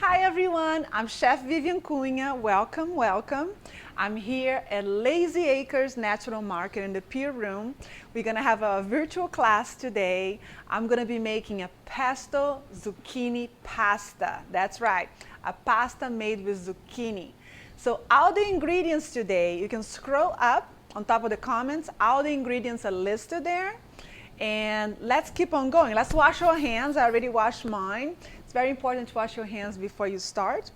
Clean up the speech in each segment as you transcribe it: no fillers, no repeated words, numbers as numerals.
Hi everyone, I'm Chef Vivien Cunha. Welcome, welcome. I'm here at Lazy Acres Natural Market in the Pier Room. We're gonna have a virtual class today. I'm gonna be making a pesto zucchini pasta. That's right, a pasta made with zucchini. So all the ingredients today, you can scroll up on top of the comments. All the ingredients are listed there. And let's keep on going. Let's wash our hands. I already washed mine. It's very important to wash your hands before you start.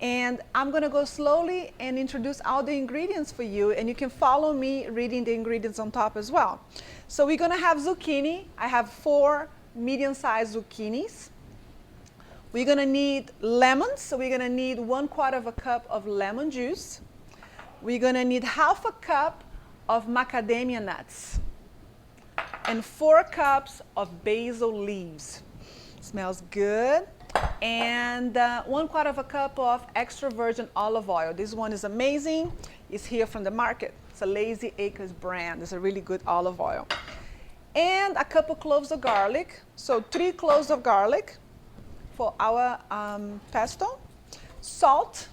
And I'm gonna go slowly and introduce all the ingredients for you, and you can follow me reading the ingredients on top as well. So we're gonna have zucchini. I have 4 medium-sized zucchinis. We're gonna need lemons, so we're gonna need 1/4 cup of lemon juice. We're gonna need 1/2 cup of macadamia nuts and 4 cups of basil leaves. Smells good. And 1/4 cup of extra virgin olive oil. This one is amazing. It's here from the market. It's a Lazy Acres brand. It's a really good olive oil. And a couple cloves of garlic. So 3 cloves of garlic for our pesto. Salt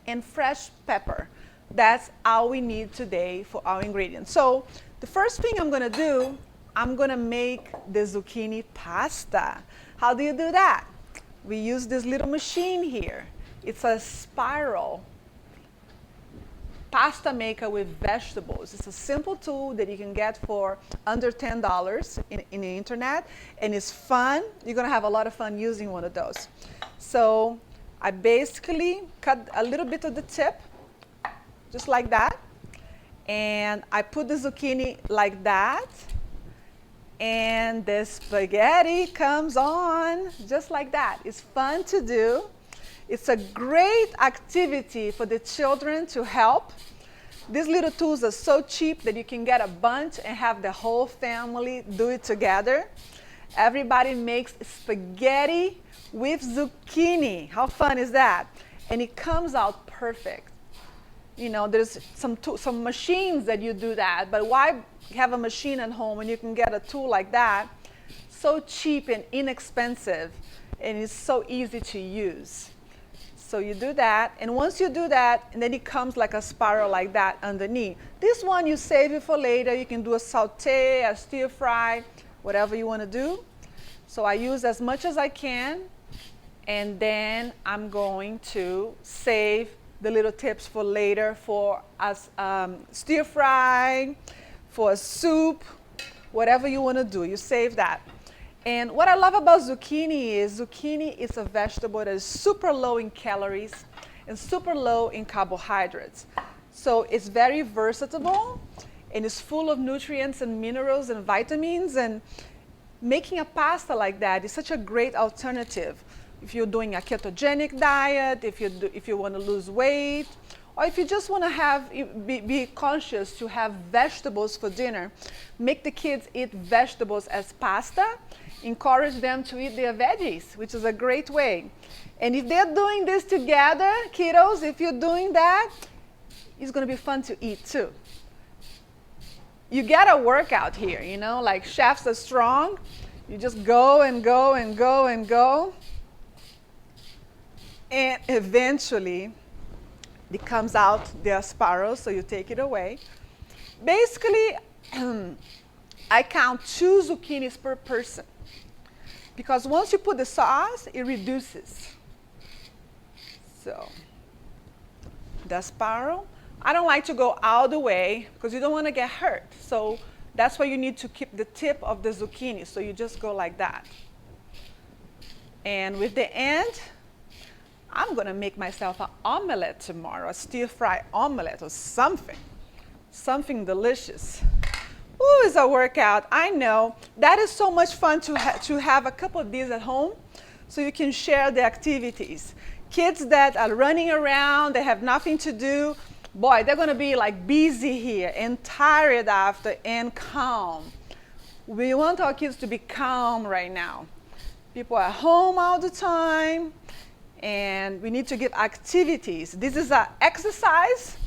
and fresh pepper. That's all we need today for our ingredients. So the first thing I'm gonna do, I'm gonna make the zucchini pasta. How do you do that? We use this little machine here. It's a spiral pasta maker with vegetables. It's a simple tool that you can get for under $10 in the internet, and it's fun. You're gonna have a lot of fun using one of those. So I basically cut a little bit of the tip, just like that. And I put the zucchini like that. And the spaghetti comes on just like that. It's fun to do. It's a great activity for the children to help. These little tools are so cheap that you can get a bunch and have the whole family do it together. Everybody makes spaghetti with zucchini. How fun is that? And it comes out perfect. You know, there's some machines that you do that, but why have a machine at home when you can get a tool like that? So cheap and inexpensive, and it's so easy to use. So you do that, and once you do that, and then it comes like a spiral like that underneath. This one you save it for later. You can do a sauté, a stir fry, whatever you want to do. So I use as much as I can, and then I'm going to save the little tips for later for us stir fry, for a soup, whatever you want to do, you save that. And what I love about zucchini is a vegetable that is super low in calories and super low in carbohydrates. So it's very versatile, and it's full of nutrients and minerals and vitamins, and making a pasta like that is such a great alternative. If you're doing a ketogenic diet, if you want to lose weight, or if you just want to be conscious to have vegetables for dinner, make the kids eat vegetables as pasta. Encourage them to eat their veggies, which is a great way. And if they're doing this together, kiddos, if you're doing that, it's going to be fun to eat too. You get a workout here, you know, like chefs are strong. You just go and go and go and go. And eventually, it comes out their spiral, so you take it away. Basically, I count 2 zucchinis per person, because once you put the sauce, it reduces. So, the spiral. I don't like to go all the way, because you don't want to get hurt. So that's why you need to keep the tip of the zucchini, so you just go like that. And with the end, I'm gonna make myself an omelette tomorrow, a stir-fry omelette or something delicious. Ooh, it's a workout, I know. That is so much fun to have a couple of these at home, so you can share the activities. Kids that are running around, they have nothing to do, boy, they're gonna be like busy here and tired after and calm. We want our kids to be calm right now. People are home all the time, and we need to give activities. This is an exercise,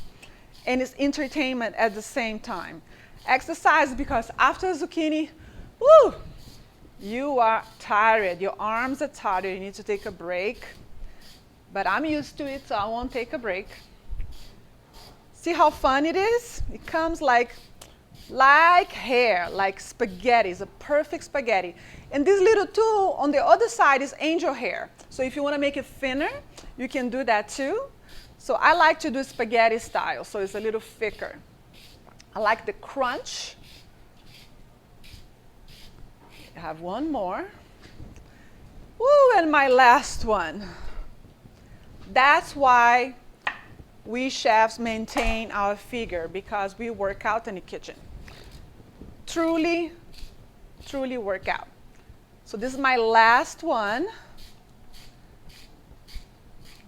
and it's entertainment at the same time. Exercise because after zucchini, woo, You are tired. Your arms are tired. You need to take a break. But I'm used to it, so I won't take a break. See how fun it is? It comes like hair, like spaghetti. It's a perfect spaghetti. And this little tool on the other side is angel hair. So if you want to make it thinner, you can do that too. So I like to do spaghetti style, so it's a little thicker. I like the crunch. I have one more. Woo, and my last one. That's why we chefs maintain our figure, because we work out in the kitchen. Truly, truly work out. So this is my last one.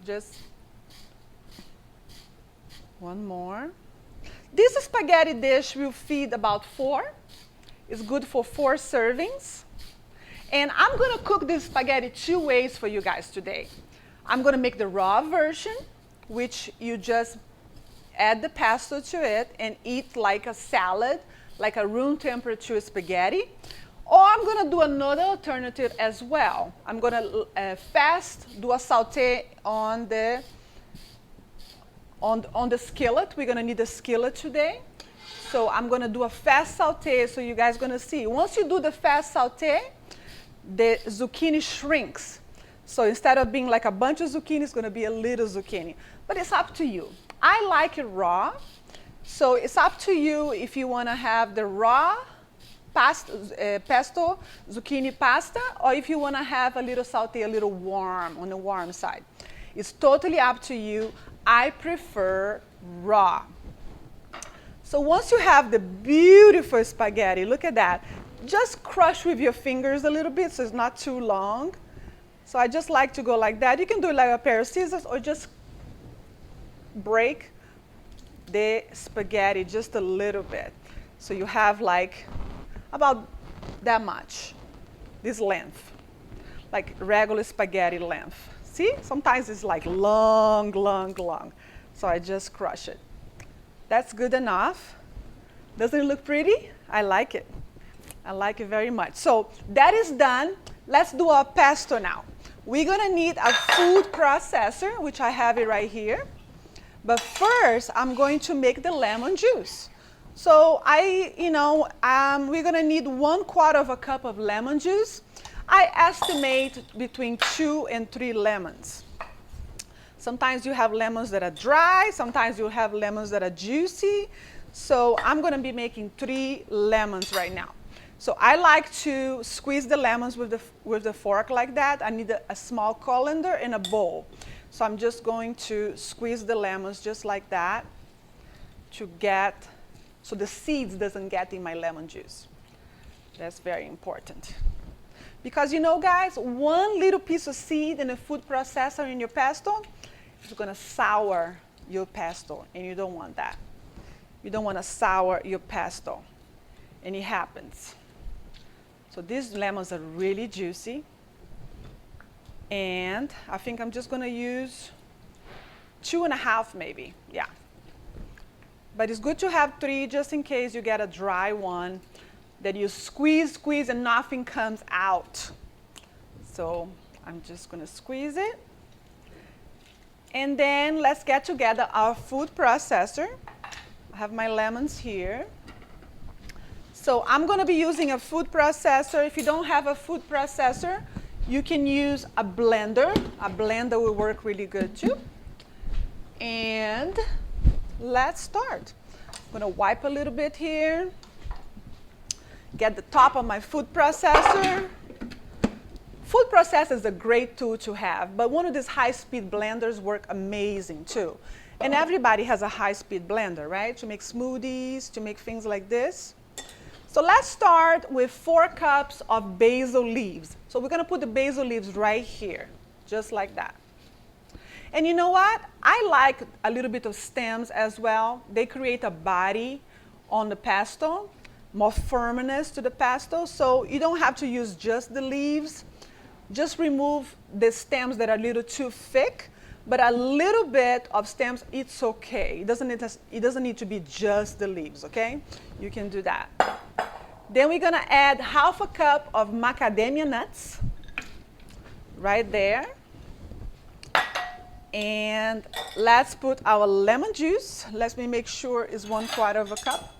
Just one more. This spaghetti dish will feed about 4. It's good for 4 servings. And I'm going to cook this spaghetti 2 ways for you guys today. I'm going to make the raw version, which you just add the pesto to it and eat like a salad, like a room temperature spaghetti. Or I'm going to do another alternative as well. I'm going to do a sauté on the skillet. We're going to need a skillet today. So I'm going to do a fast sauté, so you guys are going to see. Once you do the fast sauté, the zucchini shrinks. So instead of being like a bunch of zucchini, it's going to be a little zucchini. But it's up to you. I like it raw. So it's up to you if you want to have the raw pesto zucchini pasta, or if you want to have a little sauté, a little warm, on the warm side. It's totally up to you. I prefer raw. So once you have the beautiful spaghetti, look at that. Just crush with your fingers a little bit so it's not too long. So I just like to go like that. You can do it like a pair of scissors, or just break the spaghetti just a little bit. So you have like about that much, this length, like regular spaghetti length. See, sometimes it's like long, long, long. So I just crush it. That's good enough. Doesn't it look pretty? I like it. I like it very much. So that is done. Let's do our pesto now. We're going to need a food processor, which I have it right here. But first, I'm going to make the lemon juice. So we're going to need 1/4 cup of lemon juice. I estimate between 2 and 3 lemons. Sometimes you have lemons that are dry. Sometimes you have lemons that are juicy. So I'm going to be making 3 lemons right now. So I like to squeeze the lemons with the fork like that. I need a small colander and a bowl. So I'm just going to squeeze the lemons just like that so the seeds doesn't get in my lemon juice. That's very important. Because guys, 1 little piece of seed in a food processor in your pesto is going to sour your pesto, and you don't want that. You don't want to sour your pesto, and it happens. So these lemons are really juicy, and I think I'm just going to use 2.5 maybe, yeah. But it's good to have 3 just in case you get a dry one that you squeeze, and nothing comes out. So I'm just going to squeeze it. And then let's get together our food processor. I have my lemons here. So I'm going to be using a food processor. If you don't have a food processor, you can use a blender. A blender will work really good too. And let's start. I'm going to wipe a little bit here. Get the top of my food processor. Food processor is a great tool to have, but one of these high-speed blenders work amazing too. And everybody has a high-speed blender, right? To make smoothies, to make things like this. So let's start with 4 cups of basil leaves. So we're going to put the basil leaves right here, just like that. And you know what? I like a little bit of stems as well. They create a body on the pesto, more firmness to the pesto. So you don't have to use just the leaves. Just remove the stems that are a little too thick, but a little bit of stems, it's okay. It doesn't need to be just the leaves, okay? You can do that. Then we're gonna add half a cup of macadamia nuts right there. And let's put our lemon juice. Let me make sure it's 1/4 of a cup.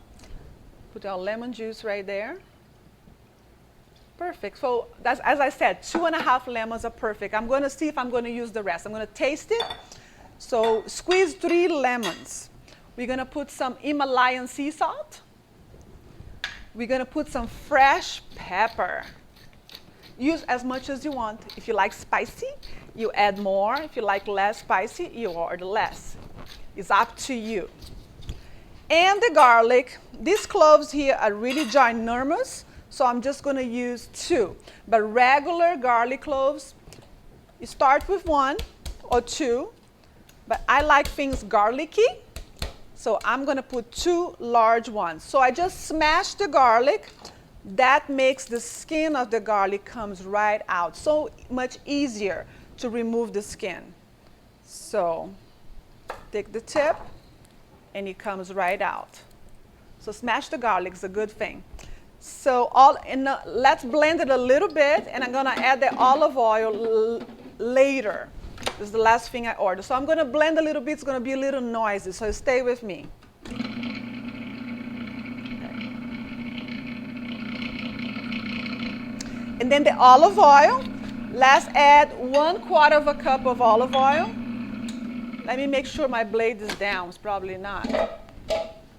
Put our lemon juice right there. Perfect. So that's, as I said, 2.5 lemons are perfect. I'm going to see if I'm going to use the rest. I'm going to taste it. So squeeze 3 lemons. We're going to put some Himalayan sea salt. We're going to put some fresh pepper. Use as much as you want. If you like spicy, you add more. If you like less spicy, you add less. It's up to you. And the garlic. These cloves here are really ginormous, so I'm just going to use 2. But regular garlic cloves, you start with 1 or 2. But I like things garlicky, so I'm going to put 2 large ones. So I just smash the garlic. That makes the skin of the garlic comes right out. So much easier to remove the skin. So take the tip, and it comes right out. So smash the garlic is a good thing. So let's blend it a little bit, and I'm going to add the olive oil later. This is the last thing I ordered. So I'm going to blend a little bit. It's going to be a little noisy, so stay with me. And then the olive oil. Let's add 1/4 of a cup of olive oil. Let me make sure my blade is down. It's probably not.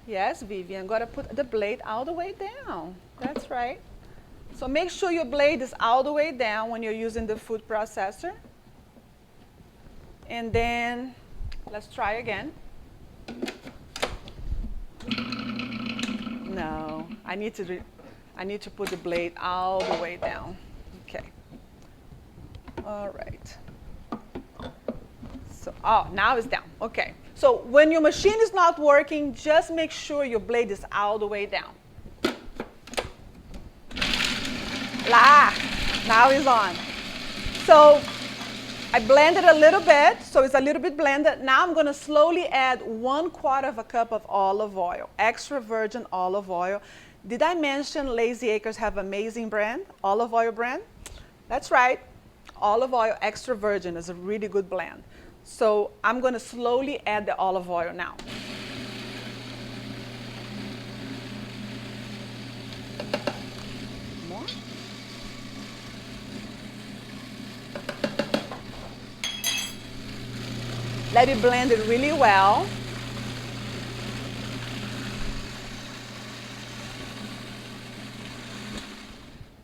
Yes, Vivien, got to put the blade all the way down. That's right. So make sure your blade is all the way down when you're using the food processor. And then let's try again. No, I need to put the blade all the way down. Okay. All right. So, now it's down. Okay. So when your machine is not working, just make sure your blade is all the way down. Now it's on. So I blended a little bit, so it's a little bit blended. Now I'm going to slowly add 1/4 of a cup of olive oil, extra virgin olive oil. Did I mention Lazy Acres have amazing brand, olive oil brand? That's right. Olive oil extra virgin is a really good blend. So I'm going to slowly add the olive oil now. More. Let it blend it really well.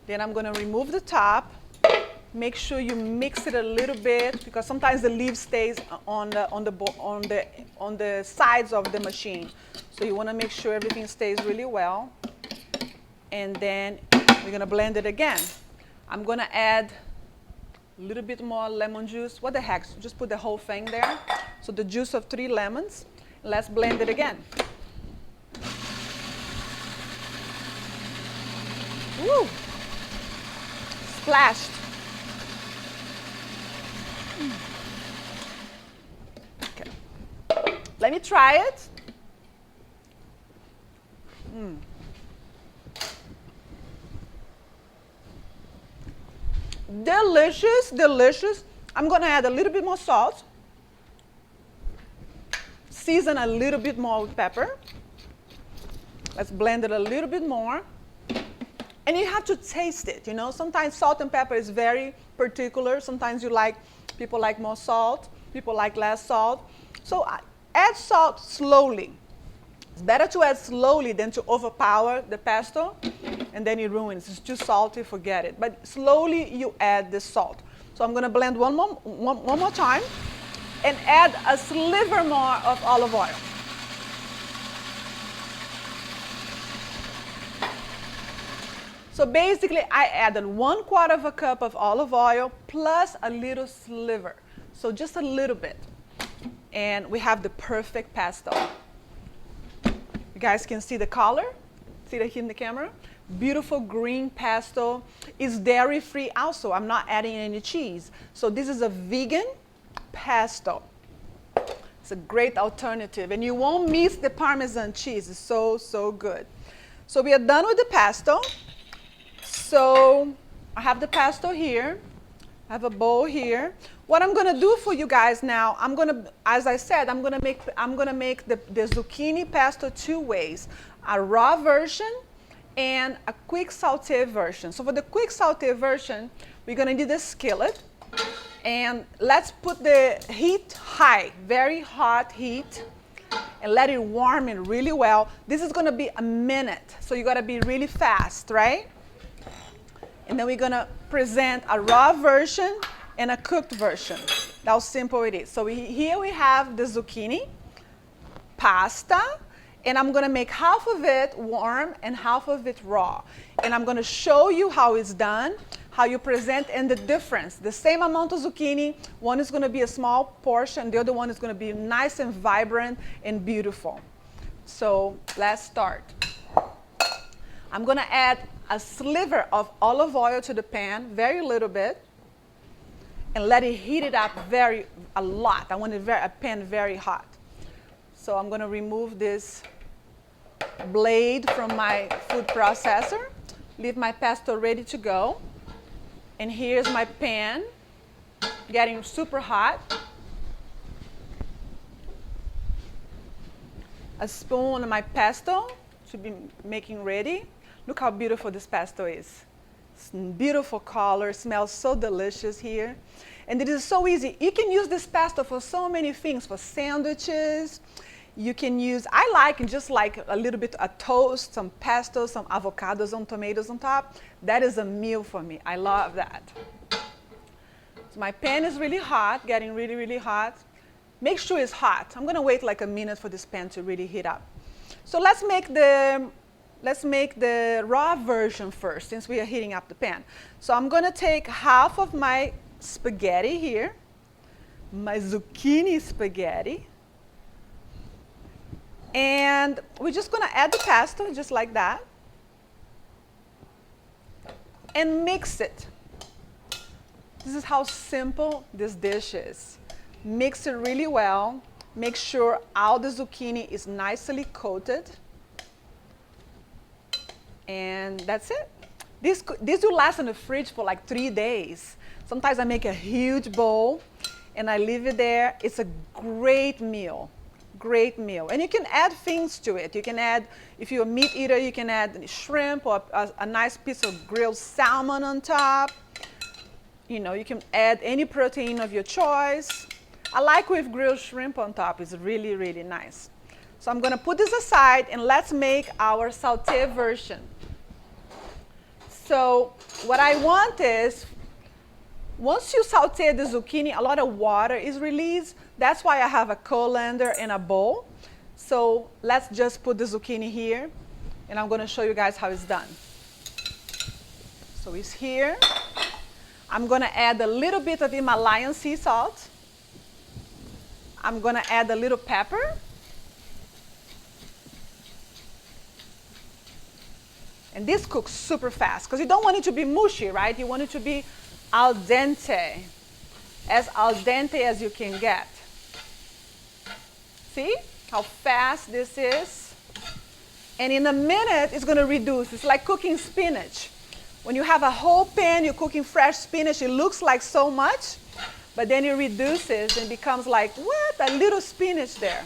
Then I'm going to remove the top. Make sure you mix it a little bit, because sometimes the leaf stays on the sides of the machine. So you want to make sure everything stays really well. And then we're going to blend it again. I'm going to add a little bit more lemon juice. What the heck? Just put the whole thing there. So the juice of 3 lemons. Let's blend it again. Woo! Splashed. Okay. Let me try it. Delicious, delicious. I'm going to add a little bit more salt. Season a little bit more with pepper. Let's blend it a little bit more. And you have to taste it, you know. Sometimes salt and pepper is very particular. Sometimes people like more salt, people like less salt. So add salt slowly. It's better to add slowly than to overpower the pesto, and then it ruins. It's too salty, forget it. But slowly you add the salt. So I'm going to blend one more time and add a sliver more of olive oil. So basically, I added 1/4 of a cup of olive oil plus a little sliver. So just a little bit. And we have the perfect pesto. You guys can see the color. See that here in the camera? Beautiful green pesto. It's dairy-free also. I'm not adding any cheese. So this is a vegan pesto. It's a great alternative. And you won't miss the Parmesan cheese. It's so, so good. So we are done with the pesto. So I have the pesto here. I have a bowl here. What I'm going to do for you guys now, I'm going to, as I said, I'm going to make the zucchini pesto two ways, a raw version and a quick sauté version. So for the quick sauté version, we're going to need a skillet, and let's put the heat high, very hot heat, and let it warm it really well. This is going to be a minute, so you got to be really fast, right? And then we're going to present a raw version and a cooked version. That's how simple it is. So here we have the zucchini pasta, and I'm going to make half of it warm and half of it raw. And I'm going to show you how it's done, how you present, and the difference. The same amount of zucchini, one is going to be a small portion, the other one is going to be nice and vibrant and beautiful. So let's start. I'm going to add a sliver of olive oil to the pan, very little bit, and let it heat it up a lot. I want a pan very hot. So I'm going to remove this blade from my food processor, leave my pesto ready to go. And here's my pan getting super hot. A spoon of my pesto to be making ready. Look how beautiful this pesto is. It's beautiful color, smells so delicious here. And it is so easy. You can use this pesto for so many things, for sandwiches. You can use, I like just like a little bit of toast, some pesto, some avocados, some tomatoes on top. That is a meal for me. I love that. So my pan is really hot, getting really, really hot. Make sure it's hot. I'm going to wait like a minute for this pan to really heat up. So let's make the raw version first, since we are heating up the pan. So I'm going to take half of my spaghetti here, my zucchini spaghetti, and we're just going to add the pesto just like that and mix it. This is how simple this dish is. Mix it really well. Make sure all the zucchini is nicely coated. And that's it. This will last in the fridge for like 3 days. Sometimes I make a huge bowl and I leave it there. It's a great meal, great meal. And you can add things to it. You can add, if you're a meat eater, you can add shrimp or a nice piece of grilled salmon on top. You know, you can add any protein of your choice. I like with grilled shrimp on top. It's really, really nice. So I'm going to put this aside and let's make our sauté version. So what I want is, once you sauté the zucchini, a lot of water is released. That's why I have a colander and a bowl. So let's just put the zucchini here, and I'm going to show you guys how it's done. So it's here. I'm going to add a little bit of Himalayan sea salt. I'm going to add a little pepper. And this cooks super fast because you don't want it to be mushy, right? You want it to be al dente as you can get. See how fast this is? And in a minute, it's going to reduce. It's like cooking spinach. When you have a whole pan, you're cooking fresh spinach, it looks like so much, but then it reduces and becomes like, what? A little spinach there.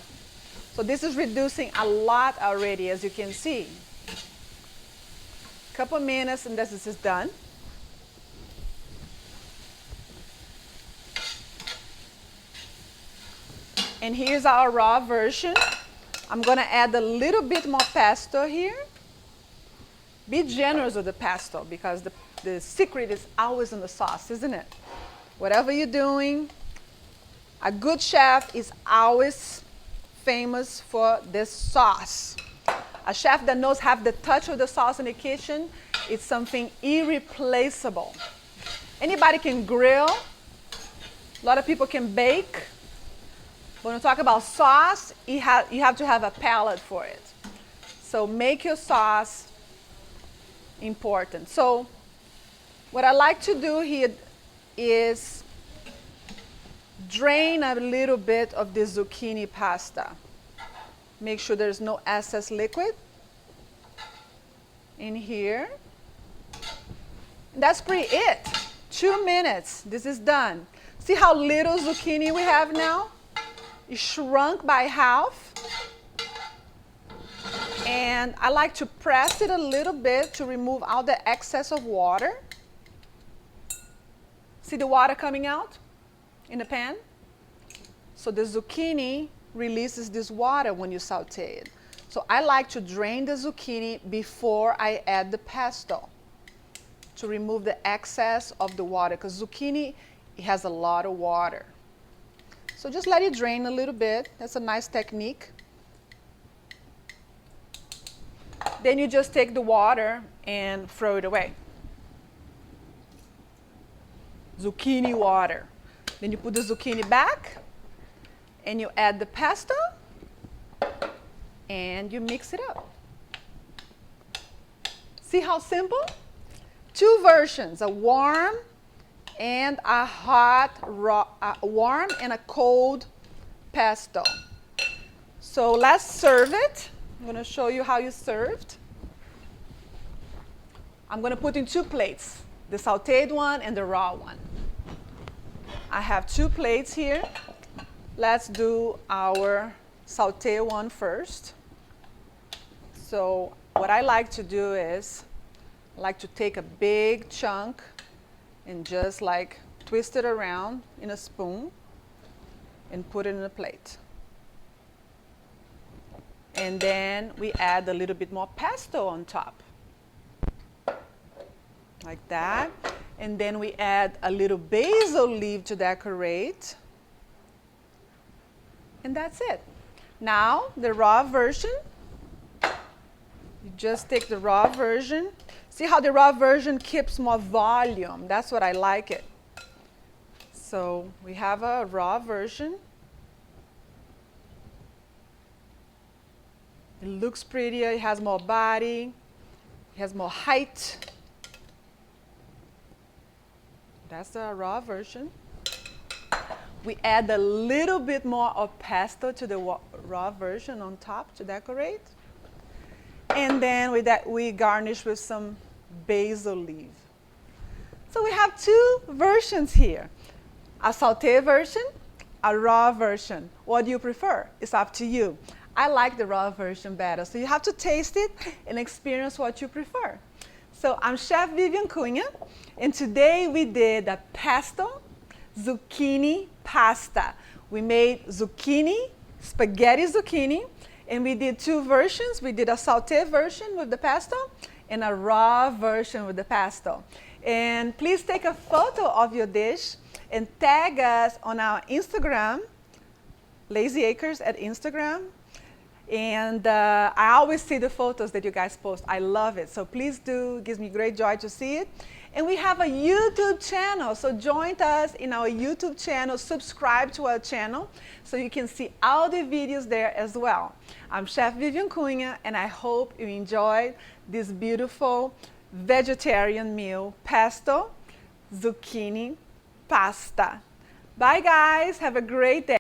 So this is reducing a lot already, as you can see. Couple minutes and this is done. And here's our raw version. I'm going to add a little bit more pesto here. Be generous with the pesto because the secret is always in the sauce, isn't it? Whatever you're doing, a good chef is always famous for this sauce. A chef that knows have the touch of the sauce in the kitchen, it's something irreplaceable. Anybody can grill. A lot of people can bake. When we talk about sauce, you have to have a palate for it. So make your sauce important. So what I like to do here is drain a little bit of the zucchini pasta. Make sure there's no excess liquid. in here. And that's pretty it. 2 minutes. This is done. See how little zucchini we have now? It shrunk by half. And I like to press it a little bit to remove all the excess of water. See the water coming out in the pan? So the zucchini releases this water when you saute it. So I like to drain the zucchini before I add the pesto to remove the excess of the water, because zucchini, it has a lot of water. So just let it drain a little bit. That's a nice technique. Then you just take the water and throw it away. Zucchini water. Then you put the zucchini back and you add the pesto and you mix it up. See how simple? 2 versions, a warm and a hot, warm and a cold pesto. So let's serve it. I'm going to show you how you served. I'm going to put in 2 plates, the sautéed one and the raw one. I have 2 plates here. Let's do our sauté one first. So what I like to do is, I like to take a big chunk and just like twist it around in a spoon and put it in a plate. And then we add a little bit more pesto on top. Like that. And then we add a little basil leaf to decorate. And that's it. Now, the raw version. You just take the raw version. See how the raw version keeps more volume. That's what I like it. So we have a raw version. It looks prettier. It has more body. It has more height. That's the raw version. We add a little bit more of pesto to the raw version on top to decorate. And then with that, we garnish with some basil leaf. So we have 2 versions here. A sauté version, a raw version. What do you prefer? It's up to you. I like the raw version better. So you have to taste it and experience what you prefer. So I'm Chef Vivien Cunha, and today we did a pesto zucchini pasta. We made zucchini, spaghetti zucchini, and we did 2 versions. We did a sauté version with the pesto and a raw version with the pesto. And please take a photo of your dish and tag us on our Instagram, Lazy Acres at Instagram. And I always see the photos that you guys post. I love it. So please do. It gives me great joy to see it. And we have a YouTube channel. So join us in our YouTube channel. Subscribe to our channel so you can see all the videos there as well. I'm Chef Vivien Cunha, and I hope you enjoyed this beautiful vegetarian meal, pesto zucchini pasta. Bye, guys. Have a great day.